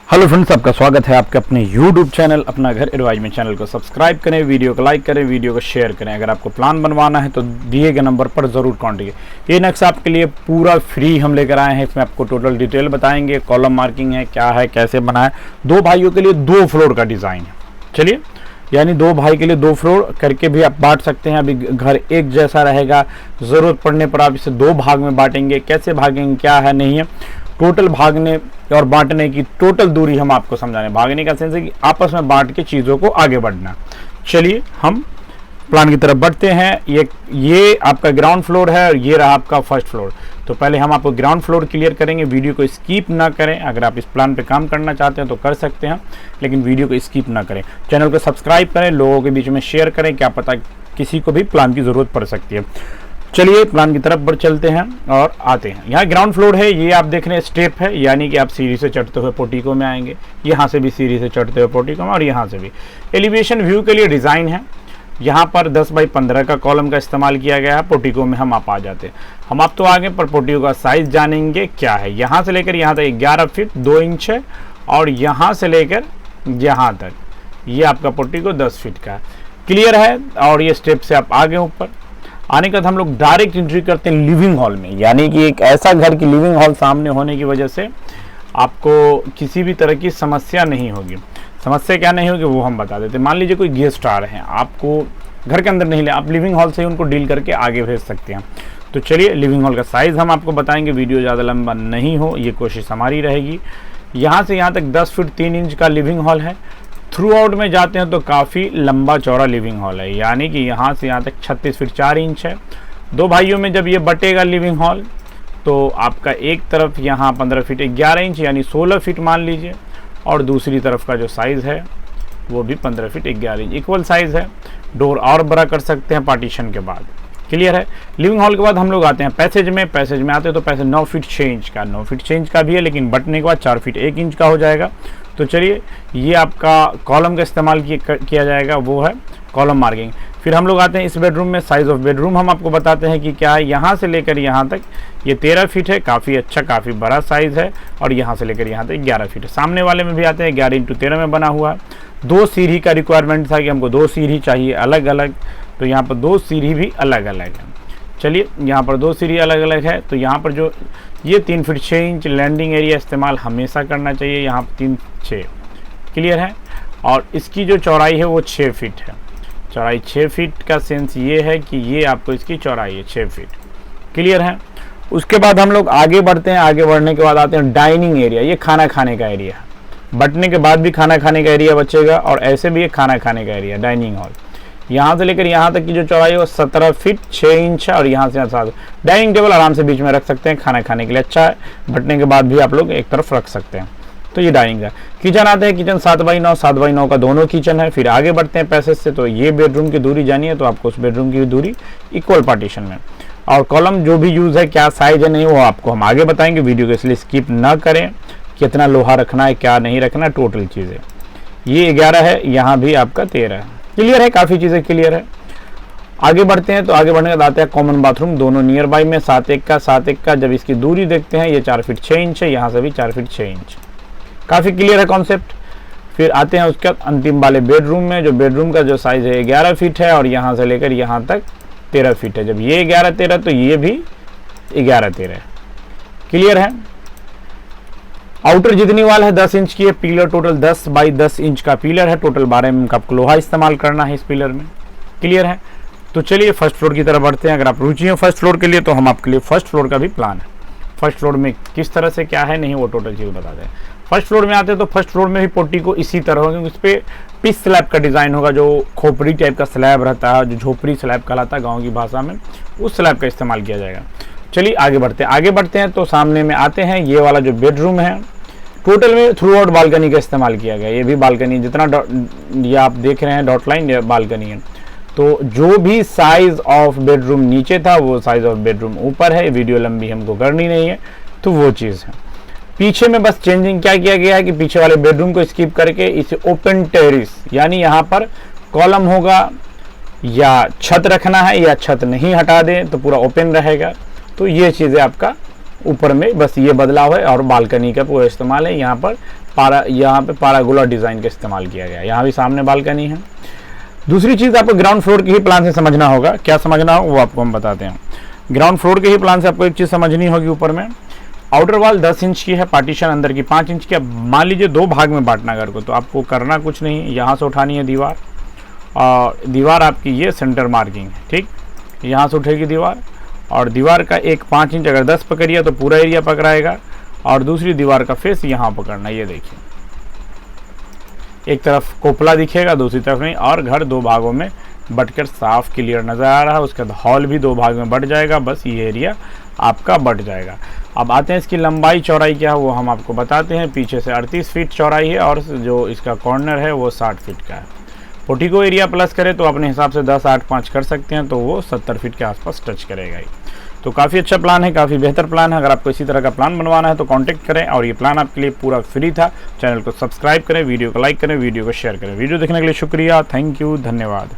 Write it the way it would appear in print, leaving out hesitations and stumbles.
Hello friends, आपका स्वागत है आपके अपने YouTube चैनल अपना घर एडवाइज में। चैनल को सब्सक्राइब करें, वीडियो को लाइक करें, वीडियो को शेयर करें। अगर आपको प्लान बनवाना है तो दिए गए नंबर पर ज़रूर कॉन्टेक्ट कीजिए। ये नक्शा आपके लिए पूरा फ्री हम लेकर आए हैं। इसमें आपको टोटल डिटेल बताएंगे, कॉलम मार्किंग है, क्या है, कैसे बना है। दो भाइयों के लिए 2 फ्लोर का डिज़ाइन है। चलिए, यानी 2 भाई के लिए 2 फ्लोर करके भी आप बांट सकते हैं। अभी घर एक जैसा रहेगा, ज़रूरत पड़ने पर आप इसे 2 भाग में बांटेंगे। कैसे भागेंगे, क्या है, नहीं है, टोटल भागने और बांटने की टोटल दूरी हम आपको समझाने। भागने का सेंस है कि आपस में बांट के चीज़ों को आगे बढ़ना। चलिए हम प्लान की तरफ बढ़ते हैं। ये आपका ग्राउंड फ्लोर है और ये रहा आपका फर्स्ट फ्लोर। तो पहले हम आपको ग्राउंड फ्लोर क्लियर करेंगे। वीडियो को स्किप ना करें। अगर आप इस प्लान पे काम करना चाहते हैं तो कर सकते हैं, लेकिन वीडियो को स्किप ना करें। चैनल को सब्सक्राइब करें, लोगों के बीच में शेयर करें, क्या पता किसी को भी प्लान की ज़रूरत पड़ सकती है। चलिए प्लान की तरफ बढ़ चलते हैं और आते हैं। यहाँ ग्राउंड फ्लोर है, ये आप देख रहे हैं स्टेप है, यानी कि आप सीढ़ी से चढ़ते हुए पोर्टिको में आएंगे। यहाँ से भी सीढ़ी से चढ़ते हुए पोर्टिको में, और यहाँ से भी। एलिवेशन व्यू के लिए डिज़ाइन है। यहाँ पर 10 बाई 15 का कॉलम का इस्तेमाल किया गया है। पोर्टिको में हम आप आ जाते हैं। हम आप तो आगे पर पोर्टिको का साइज़ जानेंगे क्या है। यहाँ से लेकर यहाँ तक 11 फीट 2 इंच है, और यहाँ से लेकर यहाँ तक ये आपका पोर्टिको 10 फीट का क्लियर है। और ये स्टेप से आप आगे ऊपर आने के बाद हम लोग डायरेक्ट एंट्री करते हैं लिविंग हॉल में। यानी कि एक ऐसा घर की लिविंग हॉल सामने होने की वजह से आपको किसी भी तरह की समस्या नहीं होगी। समस्या क्या नहीं होगी वो हम बता देते हैं। मान लीजिए कोई गेस्ट आ रहे हैं, आपको घर के अंदर नहीं ले, आप लिविंग हॉल से ही उनको डील करके आगे भेज सकते हैं। तो चलिए लिविंग हॉल का साइज़ हम आपको बताएंगे। वीडियो ज़्यादा लंबा नहीं हो, ये कोशिश हमारी रहेगी। यहाँ से यहाँ तक 10 फीट 3 इंच का लिविंग हॉल है। थ्रू आउट में जाते हैं तो काफ़ी लंबा चौड़ा लिविंग हॉल है, यानी कि यहाँ से यहाँ तक 36 फीट 4 इंच है। 2 भाइयों में जब ये बटेगा लिविंग हॉल, तो आपका एक तरफ यहाँ 15 फीट 11 इंच यानी 16 फीट मान लीजिए, और दूसरी तरफ का जो साइज़ है वो भी 15 फीट 11 इंच इक्वल साइज़ है। डोर और बड़ा कर सकते हैं पार्टीशन के बाद। क्लियर है। लिविंग हॉल के बाद हम लोग आते हैं पैसेज में। पैसेज में आते हैं तो पैसेज 9 फीट 6 इंच का 9 फीट 6 इंच का भी है, लेकिन बटने के बाद 4 फीट 1 इंच का हो जाएगा। तो चलिए, ये आपका कॉलम का इस्तेमाल किया जाएगा, वो है कॉलम मार्किंग। फिर हम लोग आते हैं इस बेडरूम में। साइज़ ऑफ बेडरूम हम आपको बताते हैं कि क्या है। यहाँ से लेकर यहाँ तक ये 13 फीट है, काफ़ी अच्छा काफ़ी बड़ा साइज़ है। और यहाँ से लेकर यहाँ तक 11 फीट है। सामने वाले में भी आते हैं 11 × 13 में बना हुआ है। 2 सीढ़ी का रिक्वायरमेंट था कि हमको 2 सीढ़ी चाहिए अलग अलग, तो यहाँ पर 2 सीढ़ी भी अलग अलग है। चलिए, यहाँ पर 2 सीढ़ी अलग अलग है। तो यहाँ पर जो ये 3 फीट 6 इंच लैंडिंग एरिया इस्तेमाल हमेशा करना चाहिए। यहाँ पर 3 6 क्लियर है। और इसकी जो चौड़ाई है वो 6 फीट है। चौड़ाई 6 फीट का सेंस ये है कि ये आपको इसकी चौड़ाई है 6 फीट। क्लियर है। उसके बाद हम लोग आगे बढ़ते हैं। आगे बढ़ने के बाद आते हैं डाइनिंग एरिया। ये खाना खाने का एरिया है। बटने के बाद भी खाना खाने का एरिया बचेगा, और ऐसे भी ये खाना खाने का एरिया डाइनिंग हॉल। यहाँ से लेकर यहाँ तक की जो चौड़ाई है वो 17 फीट 6 इंच है, और यहाँ से 7। डाइनिंग टेबल आराम से बीच में रख सकते हैं, खाना खाने के लिए अच्छा है। बटने के बाद भी आप लोग एक तरफ रख सकते हैं। तो ये डाइनिंग है। किचन आते हैं। किचन 7 बाई 9 7 बाई 9 का दोनों किचन है। फिर आगे बढ़ते हैं पैसेज से। तो ये बेडरूम की दूरी जानिए, तो आपको उस बेडरूम की दूरी इक्वल पार्टीशन में। और कॉलम जो भी यूज़ है, क्या साइज है नहीं, वो आपको हम आगे बताएंगे। वीडियो को इसलिए स्किप ना करें। कितना लोहा रखना है, क्या नहीं रखना, टोटल चीज़ें। ये 11 है, यहाँ भी आपका 13 है। क्लियर है, काफ़ी चीज़ें क्लियर है। आगे बढ़ते हैं। तो आगे बढ़ने के बाद आते हैं कॉमन बाथरूम। दोनों नियर बाई में 7 1 का। जब इसकी दूरी देखते हैं, ये 4 फीट 6 इंच है, यहाँ से भी 4 फीट 6 इंच। काफ़ी क्लियर है कॉन्सेप्ट। फिर आते हैं उसके अंतिम वाले बेडरूम में। जो बेडरूम का जो साइज़ है 11 फीट है, और यहाँ से लेकर यहाँ तक 13 फीट है। जब ये 11 13 तो ये भी 11 13 क्लियर है। आउटर जितनी वाल है 10 इंच की है। पिलर टोटल 10 बाई 10 इंच का पिलर है। टोटल 12 mm का आपको लोहा इस्तेमाल करना है इस पिलर में। क्लियर है। तो चलिए फर्स्ट फ्लोर की तरफ बढ़ते हैं। अगर आप रुचि हो फर्स्ट फ्लोर के लिए, तो हम आपके लिए फर्स्ट फ्लोर का भी प्लान है। फर्स्ट फ्लोर में किस तरह से क्या है नहीं, वो टोटल चीज़ बता दें। फर्स्ट फ्लोर में आते हैं तो फर्स्ट फ्लोर में भी पोर्टिको इसी तरह होगा, क्योंकि इस पर पिच स्लैब का डिज़ाइन होगा। जो खोपड़ी टाइप का स्लैब रहता है, जो झोपड़ी स्लैब कहलाता है गाँव की भाषा में, उस स्लैब का इस्तेमाल किया जाएगा। चलिए आगे बढ़ते हैं। तो सामने में आते हैं। ये वाला जो बेडरूम है, टोटल में थ्रू आउट बालकनी का इस्तेमाल किया गया। ये भी बालकनी, जितना ये आप देख रहे हैं डॉट लाइन, ये बालकनी है। तो जो भी साइज़ ऑफ बेडरूम नीचे था, वो साइज़ ऑफ बेडरूम ऊपर है। वीडियो लंबी हमको करनी नहीं है, तो वो चीज़ है। पीछे में बस चेंजिंग क्या किया गया है कि पीछे वाले बेडरूम को स्किप करके इसे ओपन टेरिस, यानी यहाँ पर कॉलम होगा, या छत रखना है या छत नहीं हटा दें तो पूरा ओपन रहेगा। तो ये चीज़ें आपका ऊपर में बस ये बदलाव है, और बालकनी का पूरा इस्तेमाल है। यहाँ पर यहाँ पे पारागोला डिज़ाइन का इस्तेमाल किया गया है। यहाँ भी सामने बालकनी है। दूसरी चीज़ आपको ग्राउंड फ्लोर के ही प्लान से समझना होगा। क्या समझना हो वो आपको हम बताते हैं। ग्राउंड फ्लोर के ही प्लान से आपको एक चीज़ समझनी होगी। ऊपर में आउटर वॉल 10 इंच की है, पार्टीशन अंदर की 5 इंच की। अब मान लीजिए 2 भाग में बांटना घर को, तो आपको करना कुछ नहीं, यहाँ से उठानी है दीवार, और दीवार आपकी ये सेंटर मार्किंग है, ठीक। यहाँ से उठेगी दीवार, और दीवार का एक 5 इंच अगर 10 पकड़िए तो पूरा एरिया पकड़ाएगा, और दूसरी दीवार का फेस यहाँ पकड़ना। ये देखिए, एक तरफ कोपला दिखेगा, दूसरी तरफ नहीं, और घर 2 भागों में बटकर साफ क्लियर नज़र आ रहा है। उसके बाद हॉल भी 2 भाग में बट जाएगा, बस ये एरिया आपका बट जाएगा। अब आते हैं इसकी लंबाई चौड़ाई क्या है वो हम आपको बताते हैं। पीछे से 38 फीट चौड़ाई है, और जो इसका कॉर्नर है वो 60 फीट का है। पोर्टिको एरिया प्लस करें तो अपने हिसाब से 10, 8, 5 कर सकते हैं, तो वो 70 फीट के आसपास टच करेगा ही। तो काफ़ी अच्छा प्लान है, काफ़ी बेहतर प्लान है। अगर आपको इसी तरह का प्लान बनवाना है तो कांटेक्ट करें, और ये प्लान आपके लिए पूरा फ्री था। चैनल को सब्सक्राइब करें, वीडियो को लाइक करें, वीडियो को शेयर करें। वीडियो देखने के लिए शुक्रिया, थैंक यू, धन्यवाद।